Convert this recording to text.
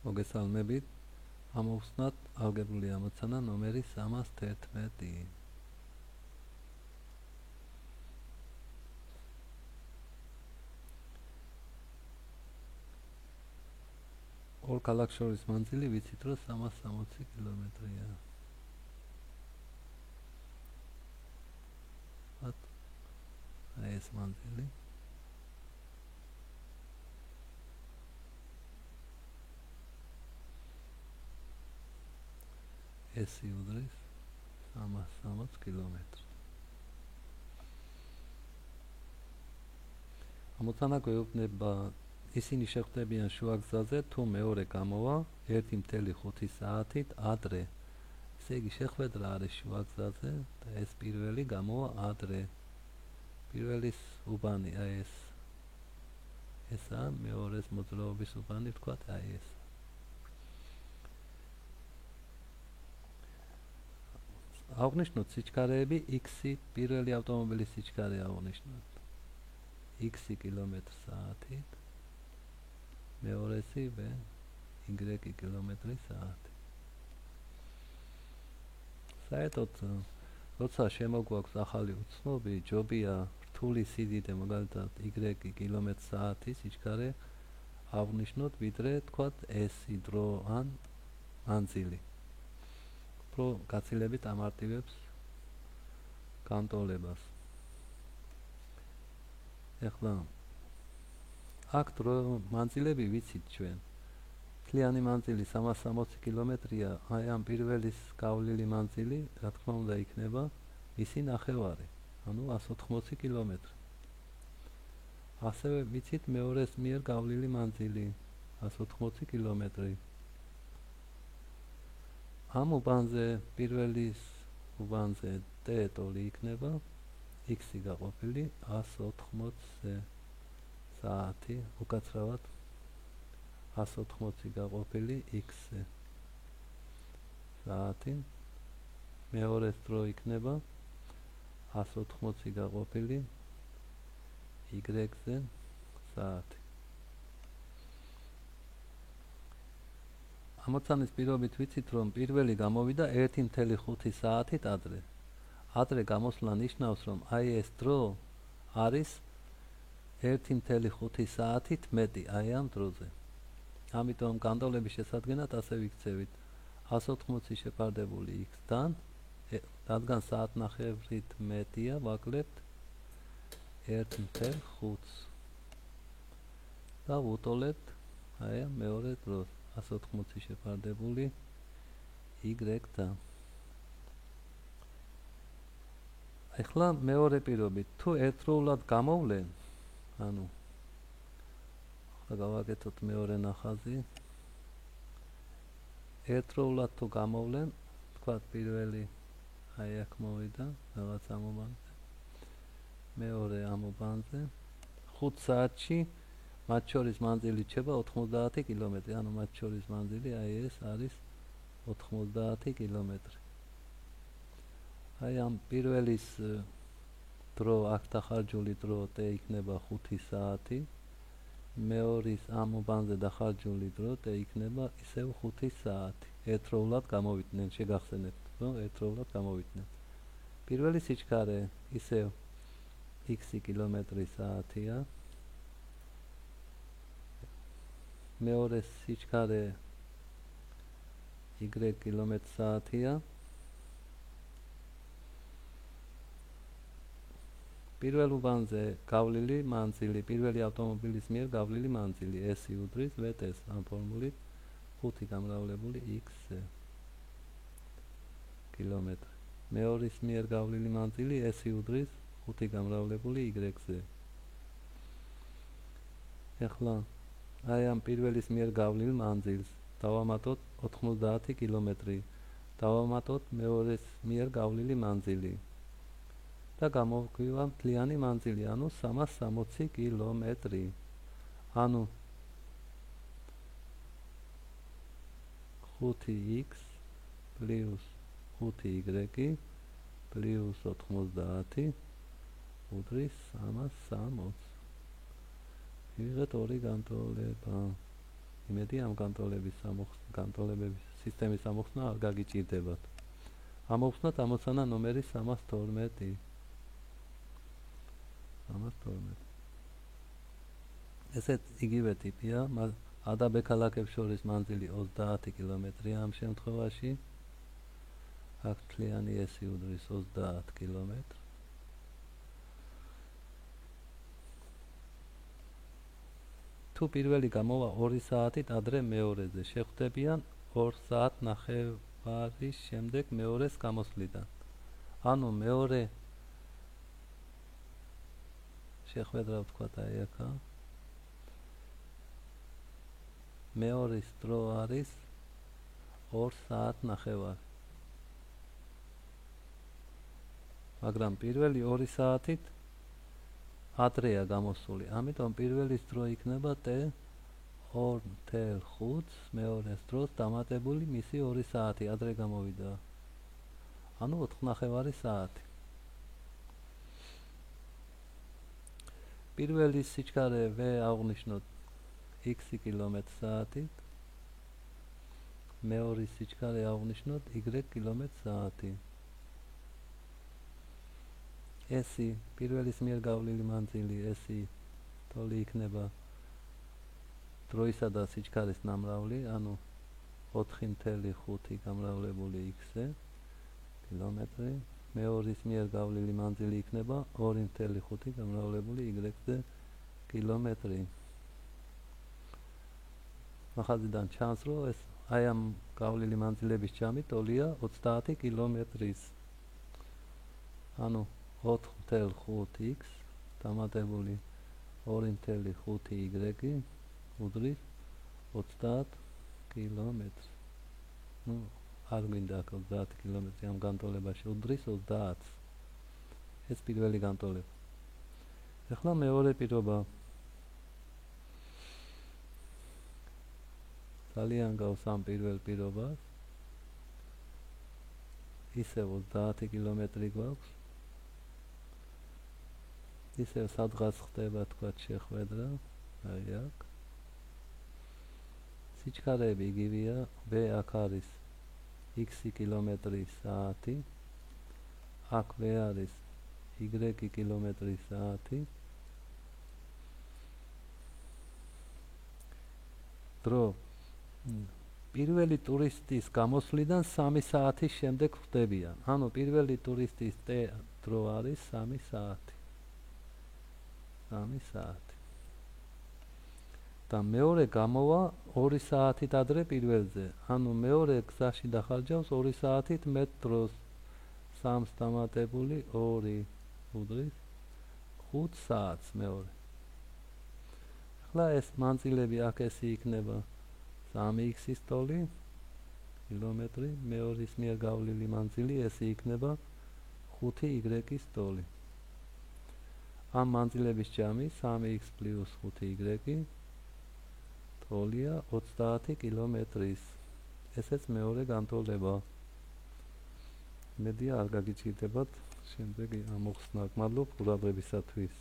მოგესალმებით. ამოვხსნათ ალგებრული ამოცანა ნომერი 311. ორ ქალაქს შორის მანძილი ვიცით, რომ 360 კილომეტრია. აი ეს მანძილი. ეს უდრის 360 კილომეტრს. ამოცანა გვეუბნება ისინი შეხვდებიან შუაგზაზე, თუ მეორე გამოვა 1.5 საათით ადრე. ესე იგი შეხვედრა არის შუაგზაზე და ეს პირველი გამოვა ადრე. პირველის უბანი აი ესა, მეორეს მოძრაობის უბანი ვთქვათ აი ეს. აღნიშნოთ სიჩქარეები x-ი, პირველი ავტომობილის სიჩქარე აღნიშნოთ x კილომეტր/საათით, მეორესი y კილომეტრი/საათით. საერთოდ, როცა შემოგვაქვს ახალი უცნობი, ჯობია რთული სიდიდე, მაგალითად y კილომეტր/საათი სიჩქარე აღნიშნოთ, ვიდრე თქვათ s-ი დრო ან მანძილი. უფრო გაცილებით ამარტივებს განტოლებას. ეხლა აქ დრო მანძილები ვიცით ჩვენ. მთლიანი მანძილი 360 კილომეტრია, აი ამ პირველის გავლილი მანძილი, რა თქმა უნდა, იქნება მისი ნახევარი, ანუ 180 კილომეტრი. ასევე ვიცით მეორეს მიერ გავლილი მანძილი 180 კილომეტრი. ამ უბანზე, პირველის უბანზე t2 იქნება x-ი გაყოფილი 180 საათი, უკაცრავად 180 გაყოფილი x-ზე საათი. მეორეს დრო იქნება 180 გაყოფილი y-ზე საათი. ამოცანის პირობით ვიცით, რომ პირველი გამოვიდა 1.5 საათით ადრე. ადრე გამოსვლა ნიშნავს, რომ აი ეს დრო არის 1.5 საათით მეტი აი ამ დროზე. ამიტომ განტოლების შესადგენად ასე ვიქცევით 180 შეფარდებული x-დან, რადგან საათნახევრით მეტია, ვაკლებთ 1.5 და ვუტოლებთ აი ამ მეორე დროს 180 შეფარდებული y-დან. ეხლა მეორე პირობით, თუ ერთდროულად გამოვლენ, ანუ ახლა გავაკეთოთ მეორე ნახაზი. ერთდროულად თუ გამოვლენ, თქვათ პირველი აი აქ მოვიდა რაღაც ამ უბანზე, მეორე ამ უბანზე, 5 საათში მათ შორის მანძილი რჩება 90 კილომეტრი, ანუ მათ შორის მანძილი აი ეს არის 90 კილომეტრი. აი ამ პირველის დრო, აქ დახარჯული დრო t იქნება 5 საათი, მეორის ამ უბანზე დახარჯული დრო t იქნება ისევ 5 საათი. ერთდროულად გამოვიდნენ, შეგახსენებთ, რომ ერთდროულად გამოვიდნენ. პირველი სიჩქარე ისევ x კილომეტრი/საათია. მეორე სიჩქარე y კილომეტր/საათია. პირველ უბანზე გავლილი მანძილი, პირველი ავტომობილის მიერ გავლილი მანძილი s უდრის vt-ს ამ ფორმულით 5 გამრავლებული x-ზე კილომეტრი. მეორის მიერ გავლილი მანძილი s უდრის 5 გამრავლებული y-ზე. ეხლა აი ამ პირველის მიერ გავლილ მანძილს დავამატოთ 90 კილომეტრი, დავამატოთ მეორის მიერ გავლილი მანძილი და გამოგვივა მთლიანი მანძილი, ანუ 360 კილომეტრი. ანუ 5x პლუს 5y პლუს 90 უდრის 360. ვიღეთ ორი განტოლება. იმედი ამ განტოლებების სისტემის ამოხსნა არ გაგიჭირდებათ. ამოვხსნათ ამოცანა ნომერი 312. 312. ესეც იგივე ტიპია, A და B ქალაქებს შორის მანძილი 30 კილომეტრია ამ შემთხვევაში. აქ თლიანი S-ი უდრის 30 კილომეტრს. თუ პირველი გამოვა 2 საათით ადრე მეორეზე, შეხვდებიან 2 საათნახევრის შემდეგ მეორეს გამოსვლიდან. ანუ მეორე შეხვედრა ვთქვათ აი აქა. მეორის დრო არის 2 საათნახევარი. მაგრამ პირველი 2 საათით ადრეა გამოსული. ამიტომ პირველის დრო იქნება T2.5 მეორეს დროს დამატებული მისი 2 საათი ადრე გამოვიდა. ანუ 4.5 საათი. პირველის სიჩქარე V აღვნიშნოთ x კილომეტრ-საათით. მეორის სიჩქარე აღვნიშნოთ y კილომეტრ-საათი. S-ი პირველის მიერ გავლილი მანძილი S-ი თოლი იქნება დროისა და სიჩქარის ნამრავლი, ანუ 4.5 გამრავლებული x-ზე კილომეტრი. მეორის მიერ გავლილი მანძილი იქნება 2.5 გამრავლებული y-ზე კილომეტრი. ახალიდან ჩანს, რომ ეს აი ამ გავლილი მანძილების ჯამი ტოლია 30 კილომეტრის. ანუ 4.5x დამატებული 2.5y უდრის 30 კილომეტრს. არ გვინდა 30 კილომეტრი ამ განტოლებაში უდრის 30. ეს პირველი განტოლება. ახლა მეორე პირობა. ძალიან გავს ამ პირველ პირობას. ისევ 30 კილომეტრი გვაქვს. ისევ სადღაც ხდება თქვა შეხვედრა, აი აქ. სიჩქარეები იგივეა, B აქ არის x კილომეტრი-საათი. აქ V არის y კილომეტრი-საათი. დრო პირველი ტურისტის გამოსვლიდან 3 საათის შემდეგ ხდებიან. ანუ პირველი ტურისტის T დრო არის 3 საათი. 3 საათი. და მეორე გამოვა 2 საათით ადრე პირველზე. ანუ მეორე გზაში დახარჯავს 2 საათით მეტ დროს. 3-ს დამატებული 2 უდრის 5 საათს მეორე. ახლა ეს მანძილები აქ ესე იქნება 3x-ის ტოლი კილომეტრი, მეორის მიერ გავლილი მანძილი ესე იქნება 5y-ის ტოლი. ამ მანძილების ჯამი 3x + 5y ტოლია 30 კილომეტრის. ესეც მეორე განტოლება. მედია არ გაგიჭირდებათ შემდეგი ამოხსნა. მადლობ ყურადღებისათვის.